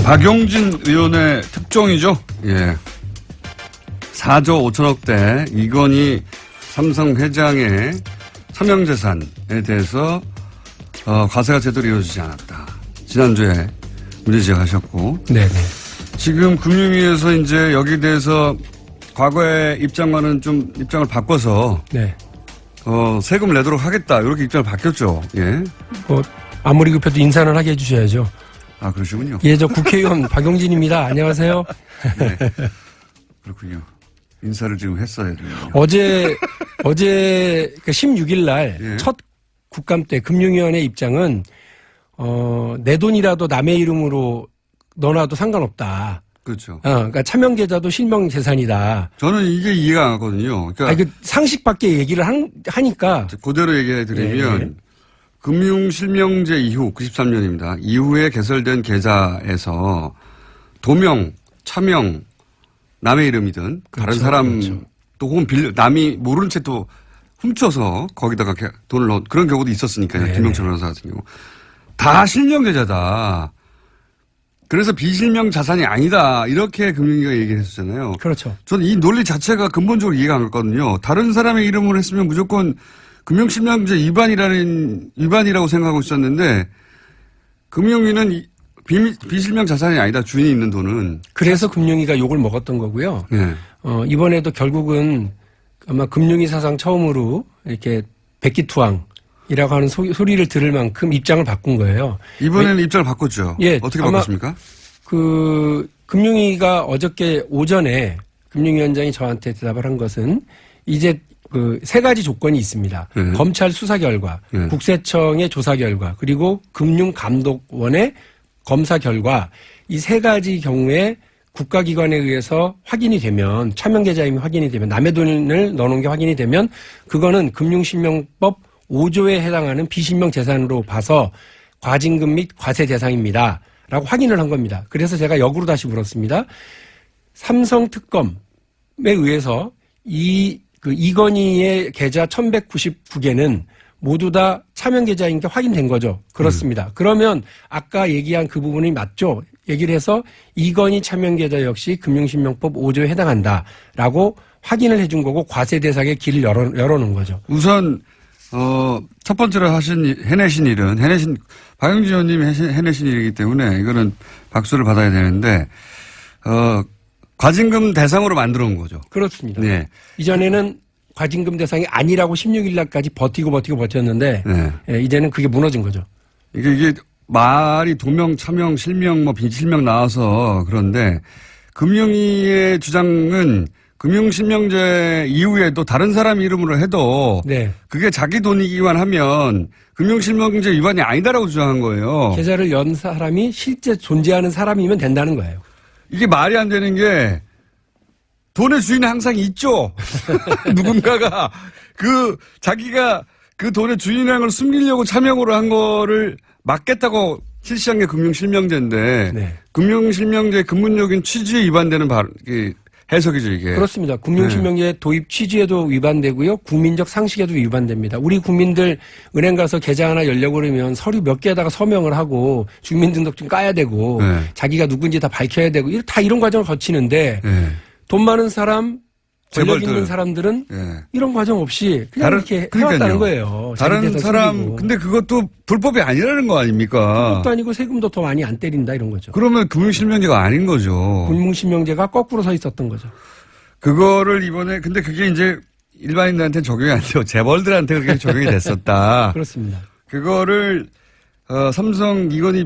박용진 의원의 특종이죠. 예. 4조 5천억대 이건희 삼성 회장의 차명재산에 대해서 과세가 제대로 이루어지지 않았다. 지난주에 문제 제기하셨고. 네네. 지금 금융위에서 이제 여기에 대해서 과거의 입장과는 좀 입장을 바꿔서. 네. 세금 내도록 하겠다. 이렇게 입장을 바뀌었죠. 예. 아무리 급해도 인사는 하게 해주셔야죠. 아, 그러시군요. 예, 저 국회의원 박용진입니다. 안녕하세요. 네. 그렇군요. 인사를 지금 했어야 돼요. 어제 16일 날 첫 국감 때 금융위원회 입장은, 내 돈이라도 남의 이름으로 넣어놔도 상관없다. 그렇죠. 그러니까 차명 계좌도 실명 재산이다. 저는 이게 이해가 안 가거든요. 그러니까 상식 밖에 얘기를 하니까. 그대로 얘기해 드리면 금융실명제 이후 93년입니다. 이후에 개설된 계좌에서 도명, 차명, 남의 이름이든 그렇죠, 다른 사람 그렇죠. 또 혹은 남이 모르는 채 또 훔쳐서 거기다가 돈을 넣은 그런 경우도 있었으니까요. 김영철 변호사 같은 경우. 다 실명 계좌다. 그래서 비실명 자산이 아니다. 이렇게 금융위가 얘기를 했었잖아요. 그렇죠. 저는 이 논리 자체가 근본적으로 이해가 안 갔거든요. 다른 사람의 이름으로 했으면 무조건 금융실명제 위반이라고 생각하고 있었는데 금융위는 비실명 자산이 아니다. 주인이 있는 돈은. 그래서 금융위가 욕을 먹었던 거고요. 네. 이번에도 결국은 아마 금융위 사상 처음으로 이렇게 백기투항이라고 하는 소리를 들을 만큼 입장을 바꾼 거예요. 이번에는 입장을 바꿨죠. 예. 어떻게 바꿨습니까? 금융위가 어저께 오전에 금융위원장이 저한테 대답을 한 것은 이제 세 가지 조건이 있습니다. 검찰 수사 결과, 국세청의 조사 결과, 그리고 금융감독원의 검사 결과 이 세 가지 경우에 국가기관에 의해서 확인이 되면 차명계좌임이 확인이 되면 남의 돈을 넣어놓은 게 확인이 되면 그거는 금융실명법 5조에 해당하는 비실명 재산으로 봐서 과징금 및 과세 대상입니다. 라고 확인을 한 겁니다. 그래서 제가 역으로 다시 물었습니다. 삼성 특검에 의해서 이건희의 계좌 1199개는 모두 다 차명 계좌인 게 확인된 거죠. 그렇습니다. 그러면 아까 얘기한 그 부분이 맞죠? 얘기를 해서 이건희 차명 계좌 역시 금융실명법 5조에 해당한다라고 확인을 해준 거고 과세 대상의 길을 열어놓은 거죠. 우선 첫 번째로 해내신 일은 박용진 의원님이 해내신 일이기 때문에 이거는 박수를 받아야 되는데 과징금 대상으로 만들어 온 거죠. 그렇습니다. 네. 이전에는 과징금 대상이 아니라고 16일 날까지 버티고 버텼는데 이제는 그게 무너진 거죠. 이게 말이 도명, 차명, 실명, 비실명 나와서 그런데 금융위의 주장은 금융실명제 이후에도 다른 사람 이름으로 해도 그게 자기 돈이기만 하면 금융실명제 위반이 아니다라고 주장한 거예요. 계좌를 연 사람이 실제 존재하는 사람이면 된다는 거예요. 이게 말이 안 되는 게 돈의 주인은 항상 있죠. 누군가가 자기가 그 돈의 주인이라는 걸 숨기려고 차명으로 한 거를 막겠다고 실시한 게 금융실명제인데 금융실명제 근본적인 취지에 위반되는 해석이죠, 이게. 그렇습니다. 금융실명제 도입 취지에도 위반되고요. 국민적 상식에도 위반됩니다. 우리 국민들 은행 가서 계좌 하나 열려고 그러면 서류 몇 개에다가 서명을 하고 주민등록증 까야 되고 자기가 누군지 다 밝혀야 되고 다 이런 과정을 거치는데 돈 많은 사람, 권력 있는 사람들은 이런 과정 없이 그냥 이렇게 해왔다는 거예요. 다른 사람, 숨기고. 근데 그것도 불법이 아니라는 거 아닙니까? 그것도 아니고 세금도 더 많이 안 때린다 이런 거죠. 그러면 금융실명제가 아닌 거죠. 금융실명제가 거꾸로 서 있었던 거죠. 그거를 이번에, 근데 그게 이제 일반인들한테 적용이 안 되고 재벌들한테 그렇게 적용이 됐었다. 그렇습니다. 그거를 삼성 이건희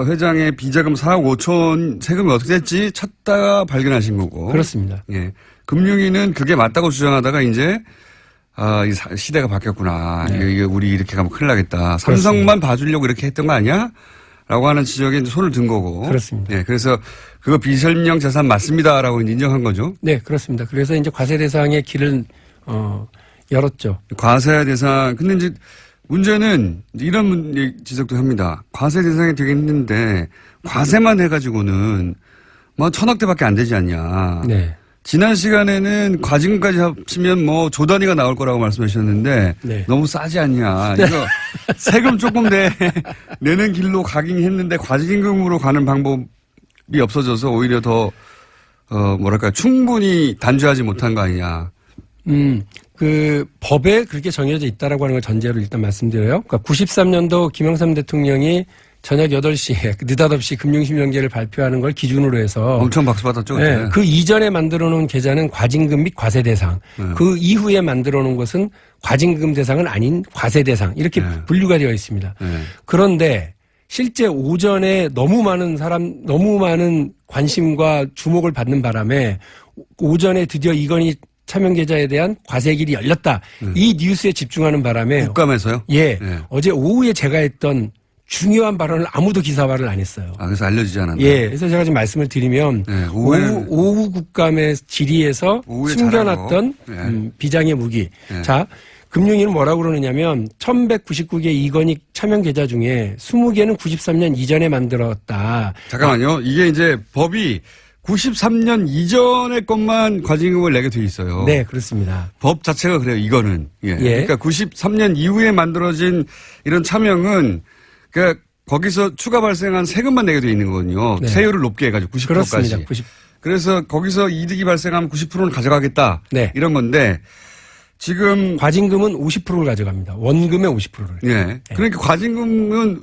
회장의 비자금 4억 5천 세금이 어떻게 됐지 찾다가 발견하신 거고. 그렇습니다. 예. 금융위는 그게 맞다고 주장하다가 이제 이 시대가 바뀌었구나. 이게 우리 이렇게 가면 큰일 나겠다. 삼성만 봐주려고 이렇게 했던 거 아니야? 라고 하는 지적에 이제 손을 든 거고. 그렇습니다. 예. 그래서 그거 비실명 재산 맞습니다라고 인정한 거죠. 네, 그렇습니다. 그래서 이제 과세 대상의 길을 열었죠. 과세 대상. 근데 이제 문제는 이런 지적도 합니다. 과세 대상이 되긴 했는데 과세만 해가지고는 뭐 1,000억대밖에 안 되지 않냐. 네. 지난 시간에는 과징금까지 합치면 뭐 조 단위가 나올 거라고 말씀하셨는데 너무 싸지 않냐. 이거 세금 조금 내는 길로 가긴 했는데 과징금으로 가는 방법 없어져서 오히려 더 뭐랄까 충분히 단죄하지 못한 거 아니냐. 그 법에 그렇게 정해져 있다라고 하는 걸 전제로 일단 말씀드려요. 그러니까 93년도 김영삼 대통령이 저녁 8시에 느닷없이 금융실명제를 발표하는 걸 기준으로 해서 엄청 박수 받았죠. 네, 그 이전에 만들어 놓은 계좌는 과징금 및 과세 대상. 그 이후에 만들어 놓은 것은 과징금 대상은 아닌 과세 대상. 이렇게 분류가 되어 있습니다. 그런데 실제 오전에 너무 많은 관심과 주목을 받는 바람에 오전에 드디어 이건희 차명계좌에 대한 과세길이 열렸다. 이 뉴스에 집중하는 바람에 국감에서요? 예. 어제 오후에 제가 했던 중요한 발언을 아무도 기사화를 안 했어요. 그래서 알려지지 않았나요? 예. 그래서 제가 지금 말씀을 드리면 오후 국감의 질의에서 숨겨놨던 비장의 무기. 자, 금융위는 뭐라고 그러느냐면 1199개 이건희 차명 계좌 중에 20개는 93년 이전에 만들었다. 잠깐만요. 이게 이제 법이 93년 이전의 것만 과징금을 내게 돼 있어요. 네, 그렇습니다. 법 자체가 그래요. 이거는. 예. 그러니까 93년 이후에 만들어진 이런 차명은 그러니까 거기서 추가 발생한 세금만 내게 돼 있는 거거든요. 네. 세율을 높게 해가지고 90%까지. 그렇습니다. 그래서 거기서 이득이 발생하면 90%는 가져가겠다. 네. 이런 건데 지금 과징금은 50%를 가져갑니다. 원금의 50%를. 예. 네. 그러니까 과징금은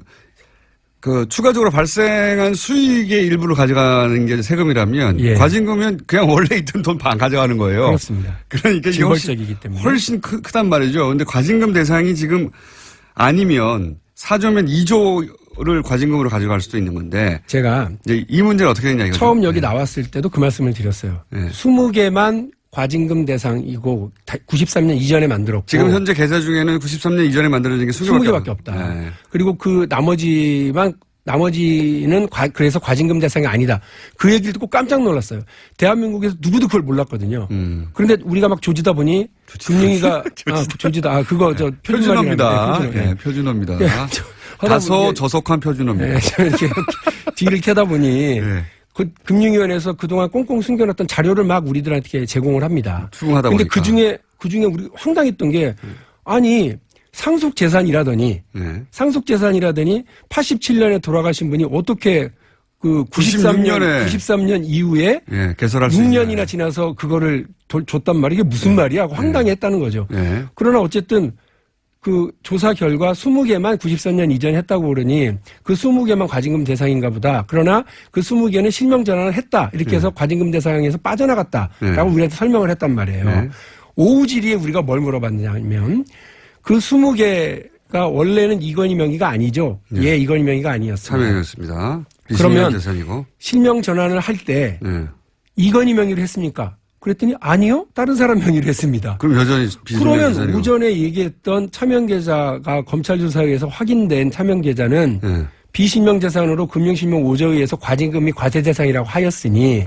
그 추가적으로 발생한 수익의 일부를 가져가는 게 세금이라면 과징금은 그냥 원래 있던 돈 반 가져가는 거예요. 그렇습니다. 그러니까 이게 훨씬 크단 말이죠. 그런데 과징금 대상이 지금 아니면 4조면 2조를 과징금으로 가져갈 수도 있는 건데 제가 이제 이 문제는 어떻게 되냐 이거죠. 처음 여기 나왔을 때도 그 말씀을 드렸어요. 20개만 과징금 대상이고 93년 이전에 만들었고 지금 현재 계좌 중에는 93년 이전에 만들어진 게 20개밖에 없다. 네. 그리고 그 나머지는 그래서 과징금 대상이 아니다. 그 얘기를 듣고 깜짝 놀랐어요. 대한민국에서 누구도 그걸 몰랐거든요. 그런데 우리가 막 조지다 보니 금융위가 그거 저 표준어입니다. 표준어입니다. 다소 저속한 표준어입니다. 이렇게 뒤를 캐다 보니 그 금융위원회에서 그동안 꽁꽁 숨겨놨던 자료를 막 우리들한테 제공을 합니다. 수긍하다 근데 보니까. 그 중에 우리 황당했던 게 아니 상속재산이라더니 87년에 돌아가신 분이 어떻게 그 93년 이후에 개설할 6년이나 지나서 그거를 줬단 말이야. 이게 무슨 말이야? 하고 황당했다는 거죠. 그러나 어쨌든 그 조사 결과 20개만 93년 이전에 했다고 그러니 그 20개만 과징금 대상인가 보다. 그러나 그 20개는 실명 전환을 했다. 이렇게 해서 과징금 대상에서 빠져나갔다라고 우리한테 설명을 했단 말이에요. 오후 질의에 우리가 뭘 물어봤냐면 그 20개가 원래는 이건희 명의가 아니죠. 이건희 명의가 아니었습니다. 차명이었습니다. 그러면 대상이고. 실명 전환을 할 때 이건희 명의로 했습니까? 그랬더니 아니요. 다른 사람 명의로 했습니다. 그럼 여전히 그러면 계좌니고. 오전에 얘기했던 차명계좌가 검찰조사에 의해서 확인된 차명계좌는 비실명재산으로 금융실명 5조에 의해서 과징금 및 과세 대상이라고 하였으니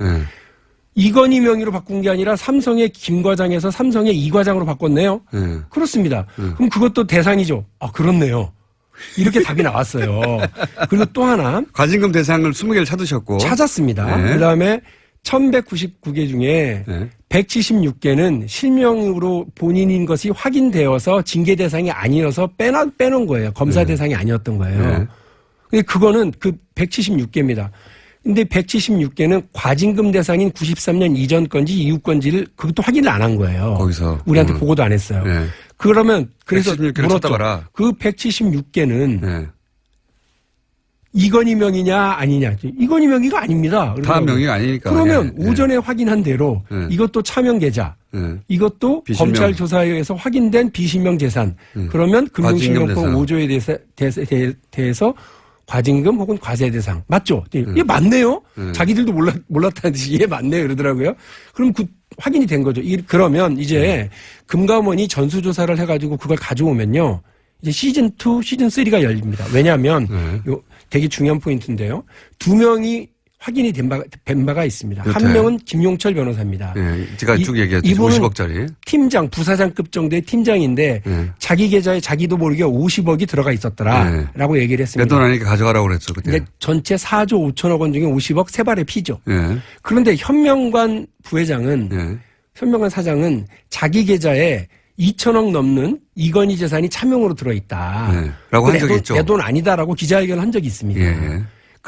이건희 명의로 바꾼 게 아니라 삼성의 김 과장에서 삼성의 이 과장으로 바꿨네요. 그렇습니다. 그럼 그것도 대상이죠. 그렇네요. 이렇게 답이 나왔어요. 그리고 또 하나. 과징금 대상을 20개를 찾으셨고. 찾았습니다. 그다음에 1199개 중에 176개는 실명으로 본인인 것이 확인되어서 징계 대상이 아니어서 빼놓은 거예요. 검사 대상이 아니었던 거예요. 근데 그거는 그 176개입니다. 근데 176개는 과징금 대상인 93년 이전 건지 이후 건지를 그것도 확인을 안 한 거예요. 거기서. 우리한테 보고도 안 했어요. 그러면 그래서 물었죠. 그 176개는 이건희 명의냐 아니냐. 이건희 명의가 아닙니다. 다 명의가 아니니까. 그러면 오전에 확인한 대로 이것도 차명계좌, 이것도 비실명. 검찰 조사에 의해서 확인된 비실명 재산. 그러면 금융실명법 5조에 대해서 과징금 혹은 과세 대상. 맞죠? 이게 맞네요? 자기들도 몰랐다는 듯이 이게 맞네요. 이러더라고요. 그럼 그 확인이 된 거죠. 그러면 이제 금감원이 전수조사를 해가지고 그걸 가져오면요. 이제 시즌2, 시즌3가 열립니다. 왜냐하면 요 되게 중요한 포인트인데요. 2명이 확인이 된 바가 있습니다. 그렇대. 한 명은 김용철 변호사입니다. 제가 쭉 얘기했죠. 이분은 50억짜리. 팀장, 부사장급 정도의 팀장인데 자기 계좌에 자기도 모르게 50억이 들어가 있었더라라고 얘기를 했습니다. 내 돈 아니니까 가져가라고 그랬죠. 그때. 근데 전체 4조 5천억 원 중에 50억 세 발의 피죠. 그런데 현명관 부회장은 현명관 사장은 자기 계좌에 2천억 넘는 이건희 재산이 차명으로 들어있다. 라고 한 적이 있죠. 내 돈 아니다라고 기자회견을 한 적이 있습니다.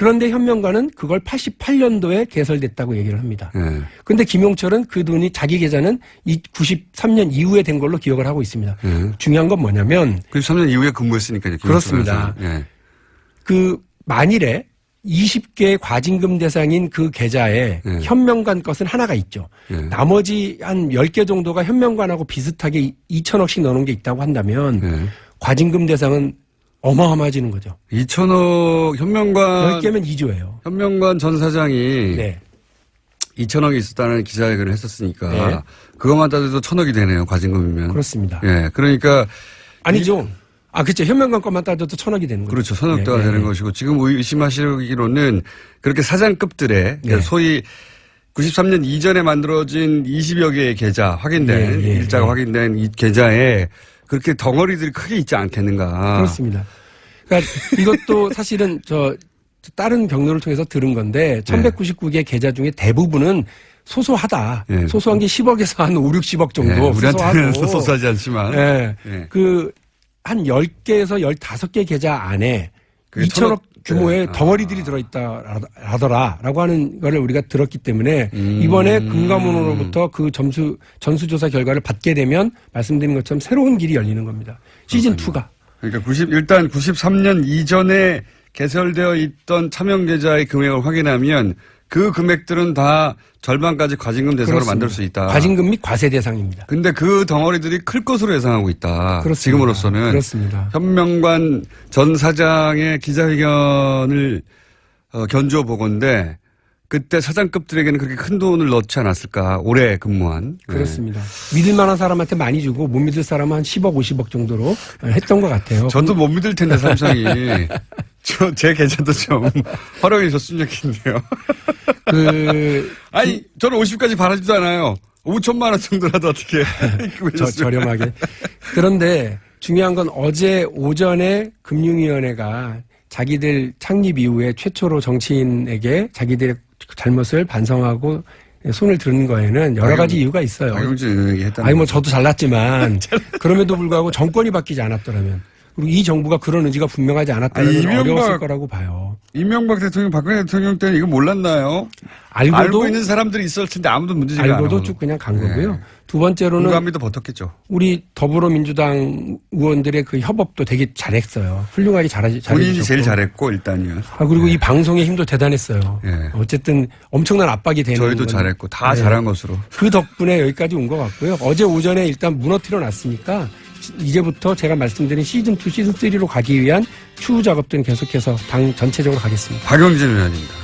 그런데 현명관은 그걸 88년도에 개설됐다고 얘기를 합니다. 예. 그런데 김용철은 그 돈이 자기 계좌는 93년 이후에 된 걸로 기억을 하고 있습니다. 예. 중요한 건 뭐냐면 93년 이후에 근무했으니까요. 그렇습니다. 예. 그 만일에 20개의 과징금 대상인 그 계좌에 예. 현명관 것은 하나가 있죠. 예. 나머지 한 10개 정도가 현명관하고 비슷하게 2천억씩 넣어놓은 게 있다고 한다면 예. 과징금 대상은 어마어마해지는 거죠. 2천억 현명관 10개면 2조예요. 현명관 전 사장이 네. 2천억이 있었다는 기자회견을 했었으니까 네. 그것만 따져도 1,000억이 되네요. 과징금이면. 그렇습니다. 예. 그러니까 아니죠. 그렇죠. 현명관 것만 따져도 1,000억이 되는 거죠. 그렇죠. 1,000억대가 네, 되는 네. 것이고 지금 의심하시기로는 그렇게 사장급들의 네. 소위 93년 이전에 만들어진 20여 개의 계좌 확인된 일자가 확인된 이 계좌에 그렇게 덩어리들이 크게 있지 않겠는가. 그렇습니다. 그러니까 이것도 사실은 다른 경로를 통해서 들은 건데 1199개 계좌 중에 대부분은 소소하다. 네. 소소한 게 10억에서 한 5, 60억 정도. 네, 우리한테는 소소하고. 소소하지 않지만. 네. 네. 한 10개에서 15개 계좌 안에 2천억 규모의 네. 덩어리들이 들어있다라더라라고 하는 거를 우리가 들었기 때문에 이번에 금감원으로부터 그 전수조사 결과를 받게 되면 말씀드린 것처럼 새로운 길이 열리는 겁니다. 시즌2가. 그러니까 일단 93년 이전에 개설되어 있던 차명 계좌의 금액을 확인하면 그 금액들은 다 절반까지 과징금 대상으로 그렇습니다. 만들 수 있다. 과징금 및 과세 대상입니다. 근데 그 덩어리들이 클 것으로 예상하고 있다. 그렇습니다. 지금으로서는. 그렇습니다. 현명관 전 사장의 기자회견을 견주어 보건데 그때 사장급들에게는 그렇게 큰 돈을 넣지 않았을까. 오래 근무한. 그렇습니다. 믿을 만한 사람한테 많이 주고 못 믿을 사람은 한 10억, 50억 정도로 했던 것 같아요. 저도 못 믿을 텐데 삼성이. 제 계좌도 좀 활용해 줬으면 좋겠네요. 아니 저는 50까지 바라지도 않아요. 5천만 원 정도라도 어떻게 저렴하게. 그런데 중요한 건 어제 오전에 금융위원회가 자기들 창립 이후에 최초로 정치인에게 자기들의 잘못을 반성하고 손을 드는 거에는 여러 가지 이유가 있어요. 박용진 의원이 했다는 저도 잘났지만 그럼에도 불구하고 정권이 바뀌지 않았더라면 그리고 이 정부가 그런 의지가 분명하지 않았다면 어려웠을 거라고 봐요. 이명박 대통령, 박근혜 대통령 때는 이거 몰랐나요? 알고 있는 사람들이 있을 텐데 아무도 문제지가 않아요. 알고도 쭉 그냥 간 거고요. 두 번째로는 공감이도 버텼겠죠. 우리 더불어민주당 의원들의 그 협업도 되게 잘했어요. 훌륭하게 잘해주셨고. 본인이 제일 잘했고 일단요. 그리고 이 방송의 힘도 대단했어요. 예. 어쨌든 엄청난 압박이 되는. 저희도 잘했고 다 잘한 것으로. 그 덕분에 여기까지 온 것 같고요. 어제 오전에 일단 무너뜨려 놨으니까 이제부터 제가 말씀드린 시즌2, 시즌3로 가기 위한 추후 작업들은 계속해서 당 전체적으로 가겠습니다. 박용진 의원입니다.